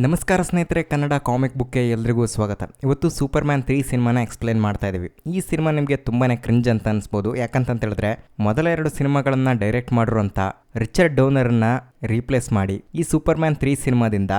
ನಮಸ್ಕಾರ ಸ್ನೇಹಿತರೆ, ಕನ್ನಡ ಕಾಮಿಕ್ ಬುಕ್ಗೆ ಎಲ್ರಿಗೂ ಸ್ವಾಗತ. ಇವತ್ತು ಸೂಪರ್ಮ್ಯಾನ್ 3 ಸಿನಿಮಾನ ಎಕ್ಸ್ಪ್ಲೇನ್ ಮಾಡ್ತಾ ಇದ್ದೀವಿ. ಈ ಸಿನಿಮಾ ನಿಮಗೆ ತುಂಬಾ ಕ್ರಿಂಜ್ ಅಂತ ಅನಿಸ್ಬೋದು. ಯಾಕಂತ ಹೇಳಿದ್ರೆ ಮೊದಲ 2 ಸಿನಿಮಾಗಳನ್ನು ಡೈರೆಕ್ಟ್ ಮಾಡಿರುವಂಥ ರಿಚರ್ಡ್ ಡೋನರನ್ನು ರೀಪ್ಲೇಸ್ ಮಾಡಿ ಈ ಸೂಪರ್ಮ್ಯಾನ್ 3 ಸಿನಿಮಾದಿಂದ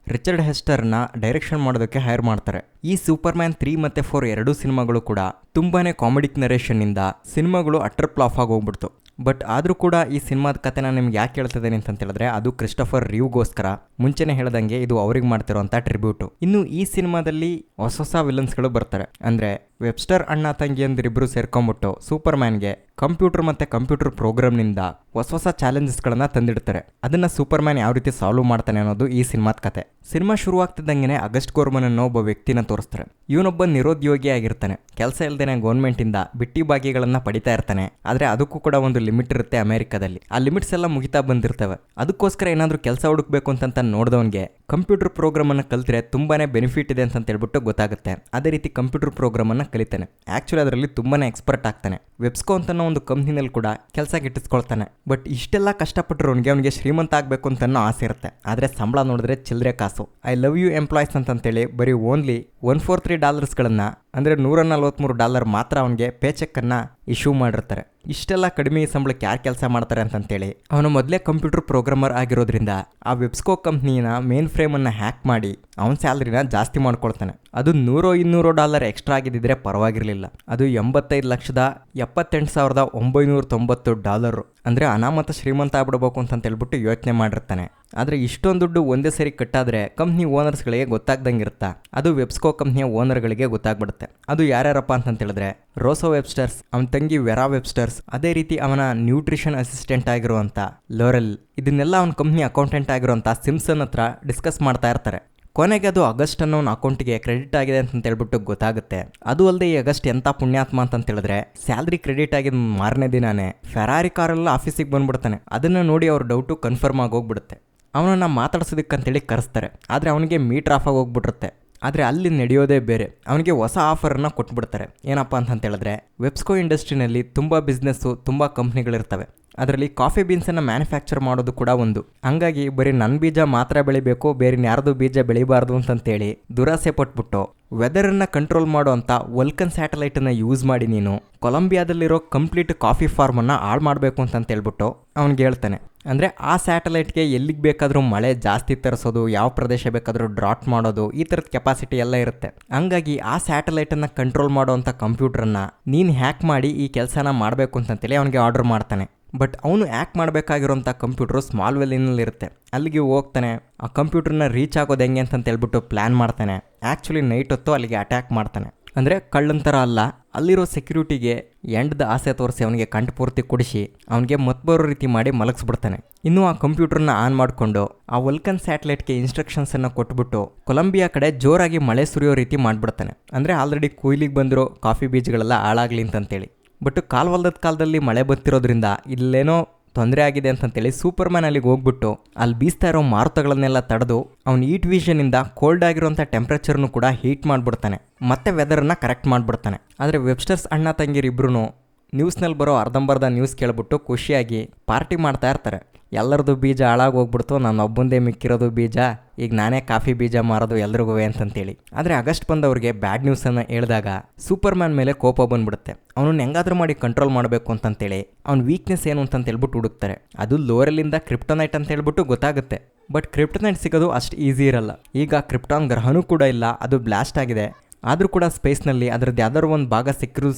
ರಿಚರ್ಡ್ ಹೆಸ್ಟರ್ನ ಡೈರೆಕ್ಷನ್ ಮಾಡೋದಕ್ಕೆ ಹೈರ್ ಮಾಡ್ತಾರೆ. ಈ ಸೂಪರ್ಮ್ಯಾನ್ 3 ಮತ್ತು 4 ಎರಡೂ ಸಿನಿಮಾಗಳು ಕೂಡ ತುಂಬಾ ಕಾಮಿಡಿಕ್ ನರೇಷನ್ನಿಂದ ಸಿನಿಮಾಗಳು ಅಟರ್ ಫ್ಲಾಪ್ ಆಗಿ ಹೋಗ್ಬಿಡ್ತು. ಬಟ್ ಆದರೂ ಕೂಡ ಈ ಸಿನಿಮಾದ ಕಥೆನ ನಿಮ್ಗೆ ಯಾಕೆ ಹೇಳ್ತಿದ್ದೇನೆ ಅಂತ ಹೇಳಿದ್ರೆ ಅದು ಕ್ರಿಸ್ಟೋಫರ್ ರೀವ್ಗೋಸ್ಕರ. ಮುಂಚೆನೇ ಹೇಳ್ದಂಗೆ ಇದು ಅವ್ರಿಗೆ ಮಾಡ್ತಿರೋಂಥ ಟ್ರಿಬ್ಯೂಟು. ಇನ್ನು ಈ ಸಿನಿಮಾದಲ್ಲಿ ಹೊಸ ವಿಲನ್ಸ್ಗಳು ಬರ್ತಾರೆ. ಅಂದರೆ ವೆಬ್ಸ್ಟರ್ ಅಣ್ಣ ತಂಗಿಯಂದಿರಿಬ್ಬರು ಸೇರ್ಕೊಂಡ್ಬಿಟ್ಟು ಸೂಪರ್ಮ್ಯಾನ್ಗೆ ಕಂಪ್ಯೂಟರ್ ಮತ್ತು ಕಂಪ್ಯೂಟರ್ ಪ್ರೋಗ್ರಾಮ್ನಿಂದ ಹೊಸ ಚಾಲೆಂಜಸ್ಗಳನ್ನು ತಂದಿಡ್ತಾರೆ. ಅದನ್ನು ಸೂಪರ್ಮ್ಯಾನ್ ಯಾವ ರೀತಿ ಸಾಲ್ವ್ ಮಾಡ್ತಾನೆ ಅನ್ನೋದು ಈ ಸಿನಿಮಾದ ಕತೆ. ಸಿನಿಮಾ ಶುರುವಾಗ್ತಿದ್ದಂಗೆ ಆಗಸ್ಟ್ ಗೋರ್ಮನ್ ಅನ್ನೋ ಒಬ್ಬ ವ್ಯಕ್ತಿನ ತೋರಿಸ್ತಾರೆ. ಇವನೊಬ್ಬ ನಿರುದ್ಯೋಗಿ ಆಗಿರ್ತಾನೆ. ಕೆಲಸ ಇಲ್ದೇನೆ ಗೌರ್ಮೆಂಟಿಂದ ಬಿಟ್ಟಿ ಬಾಗಿಗಳನ್ನು ಪಡಿತಾ ಇರ್ತಾನೆ. ಆದರೆ ಅದಕ್ಕೂ ಕೂಡ ಒಂದು ಲಿಮಿಟ್ ಇರುತ್ತೆ ಅಮೆರಿಕಾದಲ್ಲಿ. ಆ ಲಿಮಿಟ್ಸ್ ಎಲ್ಲ ಮುಗಿತಾ ಬಂದಿರ್ತವೆ. ಅದಕ್ಕೋಸ್ಕರ ಏನಾದರೂ ಕೆಲಸ ಹುಡುಕ್ಬೇಕು ಅಂತ ನೋಡಿದವನಿಗೆ ಕಂಪ್ಯೂಟರ್ ಪ್ರೋಗ್ರಾಮನ್ನು ಕಲಿತ್ರೆ ತುಂಬಾನೇ ಬೆನಿಫಿಟ್ ಇದೆ ಅಂತ ಹೇಳ್ಬಿಟ್ಟು ಗೊತ್ತಾಗುತ್ತೆ. ಅದೇ ರೀತಿ ಕಂಪ್ಯೂಟರ್ ಪ್ರೋಗ್ರಾಮನ್ನು ಕಲಿತಾನೆ. ಆ್ಯಕ್ಚುಲಿ ಅದರಲ್ಲಿ ತುಂಬಾನೇ ಎಕ್ಸ್ಪರ್ಟ್ ಆಗ್ತಾನೆ. ವೆಬ್ಸ್ಕೋ ಅಂತ ಒಂದು ಕಂಪ್ನಿನಲ್ಲಿ ಕೂಡ ಕೆಲಸ ಗಿಟ್ಟಿಸ್ಕೊಳ್ತಾನೆ. ಬಟ್ ಇಷ್ಟೆಲ್ಲ ಕಷ್ಟಪಟ್ಟರು ಅವನಿಗೆ ಶ್ರೀಮಂತ ಆಗಬೇಕು ಅಂತ ಆಸೆ ಇರುತ್ತೆ. ಆದರೆ ಸಂಬಳ ನೋಡಿದ್ರೆ ಚಿಲ್ಲರೆ ಕಾಸು. ಐ ಲವ್ ಯು ಎಂಪ್ಲಾಯ್ಸ್ ಅಂತೇಳಿ ಬರೀ ಓನ್ಲಿ $143 ಅಂದರೆ $143 ಮಾತ್ರ ಅವನಿಗೆ ಪೇ ಚೆಕ್ಕನ್ನು ಇಶ್ಯೂ ಮಾಡಿರ್ತಾರೆ. ಇಷ್ಟೆಲ್ಲ ಕಡಿಮೆ ಸಂಬಳಕ್ಕೆ ಯಾರು ಕೆಲಸ ಮಾಡ್ತಾರೆ ಅಂತೇಳಿ ಅವನು ಮೊದಲೇ ಕಂಪ್ಯೂಟರ್ ಪ್ರೋಗ್ರಾಮರ್ ಆಗಿರೋದ್ರಿಂದ ಆ ವೆಬ್ಸ್ಕೋ ಕಂಪ್ನಿನ ಮೇನ್ ಫ್ರೇಮನ್ನು ಹ್ಯಾಕ್ ಮಾಡಿ ಅವನ ಸ್ಯಾಲ್ರಿನ ಜಾಸ್ತಿ ಮಾಡ್ಕೊಳ್ತಾನೆ. ಅದು $100-200 ಎಕ್ಸ್ಟ್ರಾ ಆಗಿದ್ದಿದ್ರೆ ಪರವಾಗಿರಲಿಲ್ಲ. ಅದು $78,78,990 ಅಂದರೆ ಅನಾಮತ ಶ್ರೀಮಂತ ಆಗ್ಬಿಡ್ಬೇಕು ಅಂತ ಹೇಳ್ಬಿಟ್ಟು ಯೋಚನೆ ಮಾಡಿರ್ತಾನೆ. ಆದರೆ ಇಷ್ಟೊಂದು ದುಡ್ಡು ಒಂದೇ ಸರಿ ಕಟ್ಟಾದರೆ ಕಂಪ್ನಿ ಓನರ್ಸ್ಗಳಿಗೆ ಗೊತ್ತಾಗ್ದಂಗೆ ಇರುತ್ತಾ? ಅದು ವೆಬ್ಸ್ಕೋ ಕಂಪ್ನಿಯ ಓನರ್ಗಳಿಗೆ ಗೊತ್ತಾಗ್ಬಿಡುತ್ತೆ. ಅದು ಯಾರ್ಯಾರಪ್ಪ ಅಂತ ಹೇಳಿದ್ರೆ ರೋಸೋ ವೆಬ್ಸ್ಟರ್ಸ್, ಅವನ ತಂಗಿ ವೆರಾ ವೆಬ್ಸ್ಟರ್ಸ್, ಅದೇ ರೀತಿ ಅವನ ನ್ಯೂಟ್ರಿಷನ್ ಅಸಿಸ್ಟೆಂಟ್ ಆಗಿರುವಂಥ ಲೋರೆಲ್, ಇದನ್ನೆಲ್ಲ ಅವನ ಕಂಪ್ನಿ ಅಕೌಂಟೆಂಟ್ ಆಗಿರುವಂಥ ಸಿಮ್ಸನ್ ಹತ್ರ ಡಿಸ್ಕಸ್ ಮಾಡ್ತಾ ಇರ್ತಾರೆ. ಕೊನೆಗೆ ಅದು ಆಗಸ್ಟ್ ಅನ್ನೋ ಅಕೌಂಟಿಗೆ ಕ್ರೆಡಿಟ್ ಆಗಿದೆ ಅಂತ ಹೇಳ್ಬಿಟ್ಟು ಗೊತ್ತಾಗುತ್ತೆ. ಅದು ಅಲ್ಲದೆ ಈ ಆಗಸ್ಟ್ ಎಂಥ ಪುಣ್ಯಾತ್ಮ ಅಂತ ಹೇಳಿದ್ರೆ ಸ್ಯಾಲ್ರಿ ಕ್ರೆಡಿಟ್ ಆಗಿದ ಮಾರನೇ ದಿನಾನೇ ಫೆರಾರಿ ಕಾರೆಲ್ಲ ಆಫೀಸಿಗೆ ಬಂದ್ಬಿಡ್ತಾನೆ. ಅದನ್ನು ನೋಡಿ ಅವ್ರ ಡೌಟು ಕನ್ಫರ್ಮ್ ಆಗಿ ಹೋಗ್ಬಿಡುತ್ತೆ. ಅವನನ್ನು ಮಾತಾಡ್ಸೋದಕ್ಕಂತೇಳಿ ಕರೆಸ್ತಾರೆ. ಆದರೆ ಅವನಿಗೆ ಮೀಟರ್ ಆಫ್ ಆಗಿ ಹೋಗ್ಬಿಟ್ಟಿರುತ್ತೆ. ಆದರೆ ಅಲ್ಲಿ ನಡೆಯೋದೇ ಬೇರೆ. ಅವನಿಗೆ ಹೊಸ ಆಫರನ್ನು ಕೊಟ್ಬಿಡ್ತಾರೆ. ಏನಪ್ಪ ಅಂತ ಹೇಳಿದ್ರೆ ವೆಬ್ಸ್ಕೋ ಇಂಡಸ್ಟ್ರಿನಲ್ಲಿ ತುಂಬ ಬಿಸ್ನೆಸ್ಸು, ತುಂಬ ಕಂಪ್ನಿಗಳಿರ್ತವೆ. ಅದರಲ್ಲಿ ಕಾಫಿ ಬೀನ್ಸನ್ನು ಮ್ಯಾನುಫ್ಯಾಕ್ಚರ್ ಮಾಡೋದು ಕೂಡ ಒಂದು. ಹಂಗಾಗಿ ಬರೀ ನನ್ನ ಬೀಜ ಮಾತ್ರ ಬೆಳಿಬೇಕು, ಬೇರೆ ಯಾರ್ದು ಬೀಜ ಬೆಳಿಬಾರ್ದು ಅಂತೇಳಿ ದುರಾಸೆ ಪಟ್ಬಿಟ್ಟು ವೆದರನ್ನು ಕಂಟ್ರೋಲ್ ಮಾಡೋ ಅಂತ ವಲ್ಕನ್ ಸ್ಯಾಟಲೈಟನ್ನು ಯೂಸ್ ಮಾಡಿ ನೀನು ಕೊಲಂಬಿಯಾದಲ್ಲಿರೋ ಕಂಪ್ಲೀಟ್ ಕಾಫಿ ಫಾರ್ಮನ್ನು ಹಾಳು ಮಾಡಬೇಕು ಅಂತ ಹೇಳ್ಬಿಟ್ಟು ಅವ್ನಿಗೆ ಹೇಳ್ತಾನೆ. ಅಂದರೆ ಆ ಸ್ಯಾಟಲೈಟ್ಗೆ ಎಲ್ಲಿಗೆ ಬೇಕಾದರೂ ಮಳೆ ಜಾಸ್ತಿ ತರಿಸೋದು, ಯಾವ ಪ್ರದೇಶ ಬೇಕಾದರೂ ಡ್ರಾಟ್ ಮಾಡೋದು, ಈ ಥರದ ಕೆಪಾಸಿಟಿ ಎಲ್ಲ ಇರುತ್ತೆ. ಹಂಗಾಗಿ ಆ ಸ್ಯಾಟಲೈಟನ್ನು ಕಂಟ್ರೋಲ್ ಮಾಡೋ ಅಂಥ ಕಂಪ್ಯೂಟ್ರನ್ನು ನೀನು ಹ್ಯಾಕ್ ಮಾಡಿ ಈ ಕೆಲಸನ ಮಾಡಬೇಕು ಅಂತೇಳಿ ಅವನಿಗೆ ಆರ್ಡರ್ ಮಾಡ್ತಾನೆ. ಬಟ್ ಅವನು ಹ್ಯಾಕ್ ಮಾಡಬೇಕಾಗಿರೋಂಥ ಕಂಪ್ಯೂಟ್ರು ಸ್ಮಾಲ್ ವೆಲ್ಲಿನಲ್ಲಿರುತ್ತೆ. ಅಲ್ಲಿಗೆ ಹೋಗ್ತಾನೆ. ಆ ಕಂಪ್ಯೂಟರ್ನ ರೀಚ್ ಆಗೋದು ಹೆಂಗೆ ಅಂತ ಹೇಳ್ಬಿಟ್ಟು ಪ್ಲ್ಯಾನ್ ಮಾಡ್ತಾನೆ. ಆ್ಯಕ್ಚುಲಿ ನೈಟ್ ಹೊತ್ತು ಅಲ್ಲಿಗೆ ಅಟ್ಯಾಕ್ ಮಾಡ್ತಾನೆ. ಅಂದರೆ ಕಳ್ಳಂತರ ಅಲ್ಲ, ಅಲ್ಲಿರೋ ಸೆಕ್ಯೂರಿಟಿಗೆ ಎಂಡ್ದ ಆಸೆ ತೋರಿಸಿ ಅವನಿಗೆ ಕಂಠಪೂರ್ತಿ ಕುಡಿಸಿ ಅವನಿಗೆ ಮತ್ಬರೋ ರೀತಿ ಮಾಡಿ ಮಲಗಿಸ್ಬಿಡ್ತಾನೆ. ಇನ್ನು ಆ ಕಂಪ್ಯೂಟರ್ನ ಆನ್ ಮಾಡಿಕೊಂಡು ಆ ವಲ್ಕನ್ ಸ್ಯಾಟಲೈಟ್ಗೆ ಇನ್ಸ್ಟ್ರಕ್ಷನ್ಸನ್ನು ಕೊಟ್ಬಿಟ್ಟು ಕೊಲಂಬಿಯಾ ಕಡೆ ಜೋರಾಗಿ ಮಳೆ ಸುರಿಯೋ ರೀತಿ ಮಾಡಿಬಿಡ್ತಾನೆ. ಅಂದರೆ ಆಲ್ರೆಡಿ ಕೊಯ್ಲಿಗೆ ಬಂದಿರೋ ಕಾಫಿ ಬೀಜಗಳೆಲ್ಲ ಹಾಳಾಗ್ಲಿ ಅಂತೇಳಿ. ಬಟ್ ಕಾಲವಲ್ಲದ ಕಾಲದಲ್ಲಿ ಮಳೆ ಬರ್ತಿರೋದ್ರಿಂದ ಇಲ್ಲೇನೋ ತೊಂದರೆ ಆಗಿದೆ ಅಂತೇಳಿ ಸೂಪರ್ಮ್ಯಾನ್ ಅಲ್ಲಿಗೆ ಹೋಗ್ಬಿಟ್ಟು ಅಲ್ಲಿ ಬೀಸ್ತಾ ಇರೋ ಮಾರುತಗಳನ್ನೆಲ್ಲ ತಡೆದು ಅವ್ನು ಹೀಟ್ ವಿಷನಿಂದ ಕೋಲ್ಡ್ ಆಗಿರೋಂಥ ಟೆಂಪ್ರೇಚರ್ನು ಕೂಡ ಹೀಟ್ ಮಾಡಿಬಿಡ್ತಾನೆ. ಮತ್ತೆ ವೆದರನ್ನು ಕರೆಕ್ಟ್ ಮಾಡಿಬಿಡ್ತಾನೆ. ಆದರೆ ವೆಬ್ಸ್ಟರ್ಸ್ ಅಣ್ಣ ತಂಗಿರಿಬ್ರು ನ್ಯೂಸ್ನಲ್ಲಿ ಬರೋ ಅರ್ಧಂಬರ್ಧ ನ್ಯೂಸ್ ಕೇಳ್ಬಿಟ್ಟು ಖುಷಿಯಾಗಿ ಪಾರ್ಟಿ ಮಾಡ್ತಾ ಇರ್ತಾರೆ. ಎಲ್ಲರದು ಬೀಜ ಹಾಳಾಗಿ ಹೋಗ್ಬಿಡ್ತು, ನಾನು ಒಬ್ಬಂದೇ ಮಿಕ್ಕಿರೋದು ಬೀಜ, ಈಗ ನಾನೇ ಕಾಫಿ ಬೀಜ ಮಾರೋದು ಎಲ್ರಿಗೂ ಅಂತೇಳಿ. ಆದರೆ ಆಗಸ್ಟ್ ಬಂದವ್ರಿಗೆ ಬ್ಯಾಡ್ ನ್ಯೂಸನ್ನು ಹೇಳಿದಾಗ ಸೂಪರ್ಮ್ಯಾನ್ ಮೇಲೆ ಕೋಪ ಬಂದ್ಬಿಡುತ್ತೆ. ಅವನನ್ನು ಹೆಂಗಾದ್ರೂ ಮಾಡಿ ಕಂಟ್ರೋಲ್ ಮಾಡಬೇಕು ಅಂತೇಳಿ ಅವ್ನ ವೀಕ್ನೆಸ್ ಏನು ಅಂತೇಳ್ಬಿಟ್ಟು ಹುಡುಕ್ತಾರೆ. ಅದು ಲೋರೆಲಿಂದ ಕ್ರಿಪ್ಟೋನೈಟ್ ಅಂತ ಹೇಳ್ಬಿಟ್ಟು ಗೊತ್ತಾಗುತ್ತೆ. ಬಟ್ ಕ್ರಿಪ್ಟೋನೈಟ್ ಸಿಗೋದು ಅಷ್ಟು ಈಸಿ ಇರಲ್ಲ. ಈಗ ಕ್ರಿಪ್ಟಾನ್ ಗ್ರಹನೂ ಕೂಡ ಇಲ್ಲ, ಅದು ಬ್ಲಾಸ್ಟ್ ಆಗಿದೆ. ಆದರೂ ಕೂಡ ಸ್ಪೇಸ್ನಲ್ಲಿ ಅದರದ್ದು ಯಾವ್ದಾದ್ರು ಒಂದು ಭಾಗ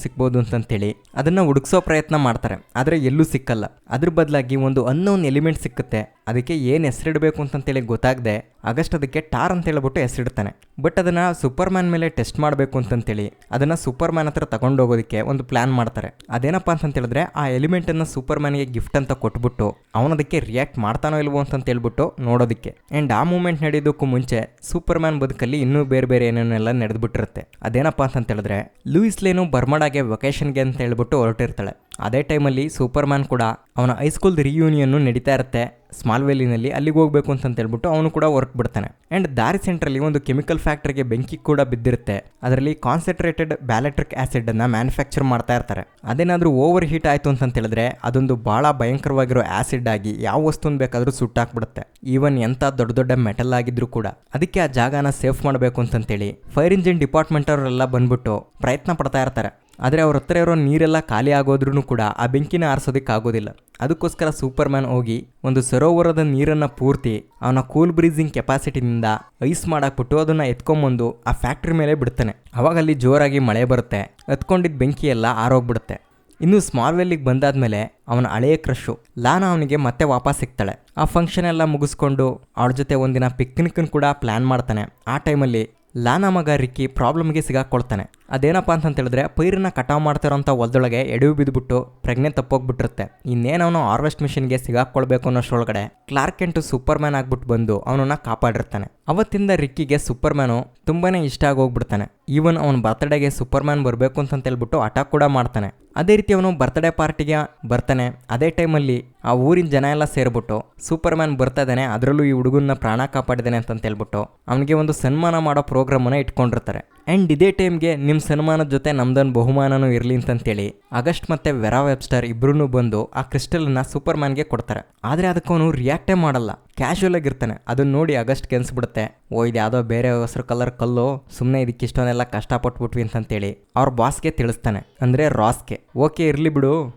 ಸಿಕ್ಬೋದು ಅಂತೇಳಿ ಅದನ್ನು ಹುಡುಕ್ಸೋ ಪ್ರಯತ್ನ ಮಾಡ್ತಾರೆ. ಆದರೆ ಎಲ್ಲೂ ಸಿಕ್ಕಲ್ಲ. ಅದ್ರ ಬದಲಾಗಿ ಒಂದು ಅನ್ನೋನ್ ಎಲಿಮೆಂಟ್ ಸಿಕ್ಕುತ್ತೆ. ಅದಕ್ಕೆ ಏನು ಹೆಸರಿಡಬೇಕು ಅಂತೇಳಿ ಗೊತ್ತಾಗದೆ ಆಗಸ್ಟ್ ಅದಕ್ಕೆ ಟಾರ್ ಅಂತ ಹೇಳ್ಬಿಟ್ಟು ಹೆಸರಿಡ್ತಾನೆ. ಬಟ್ ಅದನ್ನು ಸೂಪರ್ಮ್ಯಾನ್ ಮೇಲೆ ಟೆಸ್ಟ್ ಮಾಡಬೇಕು ಅಂತೇಳಿ ಅದನ್ನು ಸೂಪರ್ಮ್ಯಾನ್ ಹತ್ರ ತಗೊಂಡೋಗೋದಕ್ಕೆ ಒಂದು ಪ್ಲ್ಯಾನ್ ಮಾಡ್ತಾರೆ. ಅದೇನಪ್ಪ ಅಂತ ಹೇಳಿದ್ರೆ ಆ ಎಲಿಮೆಂಟನ್ನು ಸೂಪರ್ಮ್ಯಾನ್ಗೆ ಗಿಫ್ಟ್ ಅಂತ ಕೊಟ್ಬಿಟ್ಟು ಅವನದಕ್ಕೆ ರಿಯಾಕ್ಟ್ ಮಾಡ್ತಾನೋ ಇಲ್ವೋ ಅಂತೇಳ್ಬಿಟ್ಟು ನೋಡೋದಕ್ಕೆ. ಆ್ಯಂಡ್ ಆ ಮೂಮೆಂಟ್ ನಡೆಯೋದಕ್ಕೂ ಮುಂಚೆ ಸೂಪರ್ಮ್ಯಾನ್ ಬದುಕಲ್ಲಿ ಇನ್ನೂ ಬೇರೆ ಬೇರೆ ಏನೇನೆಲ್ಲ ನಡೆದ್ಬಿಟ್ಟಿರುತ್ತೆ. ಅದೇನಪ್ಪ ಅಂತ ಹೇಳಿದ್ರೆ ಲೂಯಿಸ್ ಲೇನು ಬರ್ಮಡಾಗೆ ವೆಕೇಷನ್ಗೆ ಅಂತ ಹೇಳ್ಬಿಟ್ಟು ಹೊರಟಿರ್ತಾಳೆ. ಅದೇ ಟೈಮಲ್ಲಿ ಸೂಪರ್ಮ್ಯಾನ್ ಕೂಡ ಅವನ ಹೈಸ್ಕೂಲ್ ರಿಯೂನಿಯನ್ನು ನಡೀತಾ ಇರುತ್ತೆ ಸ್ಮಾಲ್ ವ್ಯಾಲಿನಲ್ಲಿ. ಅಲ್ಲಿಗೆ ಹೋಗ್ಬೇಕು ಅಂತ ಹೇಳ್ಬಿಟ್ಟು ಅವನು ಕೂಡ ಹೊರಟು ಬಿಡ್ತಾನೆ. ಆ್ಯಂಡ್ ದಾರಿ ಸೆಂಟ್ರಲ್ಲಿ ಒಂದು ಕೆಮಿಕಲ್ ಫ್ಯಾಕ್ಟ್ರಿಗೆ ಬೆಂಕಿ ಕೂಡ ಬಿದ್ದಿರುತ್ತೆ. ಅದರಲ್ಲಿ ಕಾನ್ಸಂಟ್ರೇಟೆಡ್ ಬ್ಯಾಲೆಟ್ರಿಕ್ ಆಸಿಡ್ ಅನ್ನ ಮ್ಯಾನುಫ್ಯಾಕ್ಚರ್ ಮಾಡ್ತಾ ಇರ್ತಾರೆ. ಅದೇನಾದ್ರೂ ಓವರ್ ಹೀಟ್ ಆಯ್ತು ಅಂತ ಹೇಳಿದ್ರೆ ಅದೊಂದು ಬಹಳ ಭಯಂಕರವಾಗಿರೋ ಆಸಿಡ್ ಆಗಿ ಯಾವ ವಸ್ತುನ ಬೇಕಾದ್ರೂ ಸುಟ್ಟಾಕ್ಬಿಡುತ್ತೆ. ಈವನ್ ಎಂತ ದೊಡ್ಡ ದೊಡ್ಡ ಮೆಟಲ್ ಆಗಿದ್ರು ಕೂಡ. ಅದಕ್ಕೆ ಆ ಜಾಗನ ಸೇಫ್ ಮಾಡಬೇಕು ಅಂತಂತೇಳಿ ಫೈರ್ ಇಂಜಿನ್ ಡಿಪಾರ್ಟ್ಮೆಂಟ್ ಅವರೆಲ್ಲ ಬಂದ್ಬಿಟ್ಟು ಪ್ರಯತ್ನ ಪಡ್ತಾ ಇರ್ತಾರೆ. ಆದರೆ ಅವ್ರ ಹತ್ರ ಇರೋ ನೀರೆಲ್ಲ ಖಾಲಿ ಆಗೋದ್ರೂ ಕೂಡ ಆ ಬೆಂಕಿನ ಆರಿಸೋದಕ್ಕೆ ಆಗೋದಿಲ್ಲ. ಅದಕ್ಕೋಸ್ಕರ ಸೂಪರ್ ಮ್ಯಾನ್ ಹೋಗಿ ಒಂದು ಸರೋವರದ ನೀರನ್ನು ಪೂರ್ತಿ ಅವನ ಕೂಲ್ ಬ್ರೀಸಿಂಗ್ ಕೆಪಾಸಿಟಿನಿಂದ ಐಸ್ ಮಾಡಾಕ್ಬಿಟ್ಟು ಅದನ್ನು ಎತ್ಕೊಂಬಂದು ಆ ಫ್ಯಾಕ್ಟ್ರಿ ಮೇಲೆ ಬಿಡ್ತಾನೆ. ಅವಾಗ ಅಲ್ಲಿ ಜೋರಾಗಿ ಮಳೆ ಬರುತ್ತೆ. ಎತ್ಕೊಂಡಿದ್ದ ಬೆಂಕಿ ಎಲ್ಲ ಆರೋಗ್ಬಿಡುತ್ತೆ. ಇನ್ನು ಸ್ಮಾಲ್ ವ್ಯಾಲಿಗೆ ಬಂದಾದ್ಮೇಲೆ ಅವನ ಹಳೆಯ ಕ್ರಶು ಲಾನಾ ಅವನಿಗೆ ಮತ್ತೆ ವಾಪಸ್ ಸಿಗ್ತಾಳೆ. ಆ ಫಂಕ್ಷನ್ ಎಲ್ಲ ಮುಗಿಸ್ಕೊಂಡು ಅವಳ ಜೊತೆ ಒಂದಿನ ಪಿಕ್ನಿಕ್ ಕೂಡ ಪ್ಲಾನ್ ಮಾಡ್ತಾನೆ. ಆ ಟೈಮಲ್ಲಿ ಲಾನಾ ಮಗ ರಿಕ್ಕಿ ಪ್ರಾಬ್ಲಮ್ಗೆ ಸಿಗಾಕೊಳ್ತಾನೆ. ಅದೇನಪ್ಪ ಅಂತ ಹೇಳಿದ್ರೆ ಪೈರನ್ನ ಕಟಾವು ಮಾಡ್ತಿರೋಂಥ ಹೊಲದೊಳಗೆ ಎಡವಿ ಬಿದ್ದುಬಿಟ್ಟು ಪ್ರಜ್ಞೆ ತಪ್ಪೋಗ್ಬಿಟ್ಟಿರುತ್ತೆ. ಇನ್ನೇನವನು ಹಾರ್ವೆಸ್ಟ್ ಮಿಷನ್ಗೆ ಸಿಗಾಕೊಳ್ಬೇಕು ಅನ್ನೋಷ್ಟೊಳಗಡೆ ಕ್ಲಾರ್ಕ್ ಕೆಂಟ್ ಸೂಪರ್ ಮ್ಯಾನ್ ಆಗ್ಬಿಟ್ಟು ಬಂದು ಅವನನ್ನ ಕಾಪಾಡಿರ್ತಾನೆ. ಅವತ್ತಿಂದ ರಿಕ್ಕಿಗೆ ಸೂಪರ್ ಮ್ಯಾನು ತುಂಬಾನೇ ಇಷ್ಟ ಆಗೋಗ್ಬಿಡ್ತಾನೆ. ಈವನ್ ಅವನ ಬರ್ತ್ಡೇಗೆ ಸೂಪರ್ ಮ್ಯಾನ್ ಬರಬೇಕು ಅಂತ ಹೇಳ್ಬಿಟ್ಟು ಹಠ ಕೂಡ ಮಾಡ್ತಾನೆ. ಅದೇ ರೀತಿ ಅವನು ಬರ್ತ್ಡೇ ಪಾರ್ಟಿಗೆ ಬರ್ತಾನೆ. ಅದೇ ಟೈಮಲ್ಲಿ ಆ ಊರಿನ ಜನ ಎಲ್ಲ ಸೇರ್ಬಿಟ್ಟು ಸೂಪರ್ ಮ್ಯಾನ್ ಬರ್ತಾ ಇದ್ದಾನೆ, ಅದರಲ್ಲೂ ಈ ಹುಡುಗನ ಪ್ರಾಣ ಕಾಪಾಡಿದ್ದಾನೆ ಅಂತ ಹೇಳ್ಬಿಟ್ಟು ಅವನಿಗೆ ಒಂದು ಸನ್ಮಾನ ಮಾಡೋ ಪ್ರೋಗ್ರಾಮನ್ನು ಇಟ್ಕೊಂಡಿರ್ತಾರೆ. ಆ್ಯಂಡ್ ಇದೇ ಟೈಮ್ಗೆ ನಿಮ್ಮ ಸನ್ಮಾನದ ಜೊತೆ ನಮ್ದೊಂದು ಬಹುಮಾನನೂ ಇರಲಿ ಅಂತಂತೇಳಿ ಆಗಸ್ಟ್ ಮತ್ತೆ ವೆರಾ ವೆಬ್ಸ್ಟರ್ ಇಬ್ಬರೂ ಬಂದು ಆ ಕ್ರಿಸ್ಟಲನ್ನ ಸೂಪರ್ ಮ್ಯಾನ್ಗೆ ಕೊಡ್ತಾರೆ. ಆದರೆ ಅದಕ್ಕೆ ಅವನು ರಿಯಾಕ್ಟೇ ಮಾಡಲ್ಲ, ಕ್ಯಾಶುವಲ್ ಆಗಿರ್ತಾನೆ. ಅದನ್ನ ನೋಡಿ ಆಗಸ್ಟ್ ಕೆನ್ಸ್ಬಿಡುತ್ತೆ, ಓ ಇದು ಯಾವುದೋ ಬೇರೆ ಹಸಿರು ಕಲರ್ ಕಲ್ಲು, ಸುಮ್ಮನೆ ಇದಕ್ಕೆ ಇಷ್ಟೊಂದೆಲ್ಲ ಕಷ್ಟಪಟ್ಬಿಟ್ವಿ ಅಂತಂತೇಳಿ ಅವ್ರ ಬಾಸ್ಗೆ ತಿಳಿಸ್ತಾನೆ, ಅಂದರೆ ರಾಸ್ಗೆ. ಓಕೆ ಇರಲಿ ಬಿಡು,